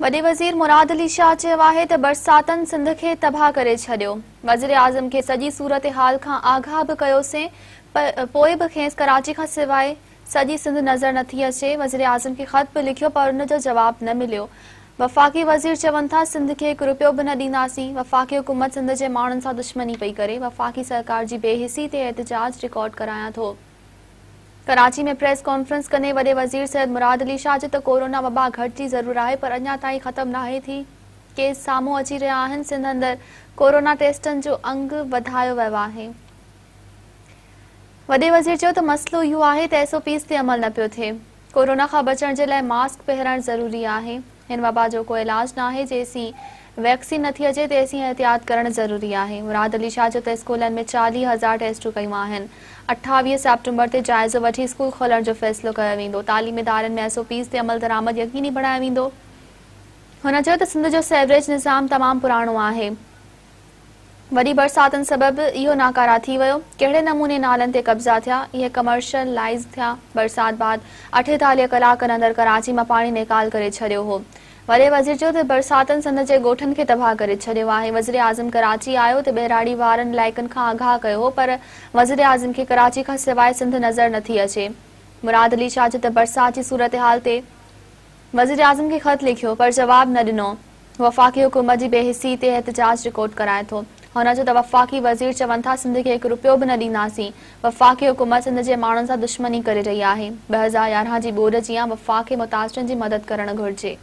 वॾे वज़ीर मुराद अली शाह चयो आहे त बरसातनि सिंध खे तबाह करे छॾियो। वज़ीर आज़म खे सॼी सूरत हाल खां आगाह बि कयोसीं, पोइ बि खेसि कराची खां सवाइ सॼी सिंध नज़र नथी अचे। वज़ीर आज़म खे ख़त बि लिखियो पर उन जो जवाब न मिलियो। वफ़ाक़ी वज़ीर चवनि था सिंध खे हिकु रुपयो बि न ॾींदासीं। वफ़ाक़ी हुकूमत सिंध जे माण्हुनि सां दुश्मनी पई करे। वफ़ाक़ी सरकार जी बेहिसी ते एहतजाज रिकॉर्ड करायां थो। कराची में प्रेस कॉन्फ्रेंस कंदे वॾे वज़ीर सैयद मुराद अली शाह त कोरोना वबा घटिजी ज़रूर आहे पर अञा ताईं ख़त्म नाहे थी। केस साम्हूं अची रहिया आहिनि। सिंध अंदरि कोरोना टेस्टनि जो अंग वधायो वियो आहे। वॾे वज़ीर चयो त मसइलो इहो आहे त SOPs ते अमल न पियो थिए। कोरोना खां बचण जे लाइ मास्क पहिरणु ज़रूरी आहे। हिन वबा जो को इलाज न आहे। जेसीं वैक्सीन नथी अचे तेसीं एहतियात करणु ज़रूरी आहे। मुराद अली शाह त स्कूलनि में 40,000 टेस्टूं कयूं आहिनि। 28 सेप्टेम्बर ते जाइज़ो वठी स्कूल खोलण जो फ़ैसिलो कयो वेंदो। तालीमी इदारनि में SOPs ते अमल दरामद यकीनी बणायो वेंदो। हुन चयो त सिंध जो सेवरेज निज़ाम तमामु पुराणो आहे। वॾी बरसातनि सबबि इहो नाकारा थी वियो। कहिड़े नमूने नालनि ते कब्ज़ा थिया, इहे कमर्शलाइज़ थिया। बरसात बाद 48 कलाकनि अंदरि कराची मां पाणी निकाल करे छॾियो हो। वॾे वज़ीर चयो त बरसातनि सिंध जे ॻोठनि खे तबाह करे छॾियो आहे। वज़ीर आज़म कराची आयो त ॿेराड़ी वारनि इलाइक़नि खां आगाह कयो हो पर वज़ीर आज़म खे कराची खां सवाइ सिंध नज़र नथी अचे। मुराद अली शाह त बरसात जी सूरत हाल ते वज़ीर आज़म खे ख़त लिखियो पर जवाब न ॾिनो। वफ़ाक़ी हुकूमत जी बेहिसी ते एहतजाज रिकॉर्ड कराए थो। हुन चयो त वफ़ाक़ी वज़ीर चवनि था सिंध खे हिकु रुपयो बि न ॾींदासीं। वफ़ाक़ी हुकूमत सिंध जे माण्हुनि सां दुश्मनी करे रही आहे। 2011 जी ॿोॾि जीअं वफ़ाक़ी मुतासिरनि जी मदद करणु घुर्जे।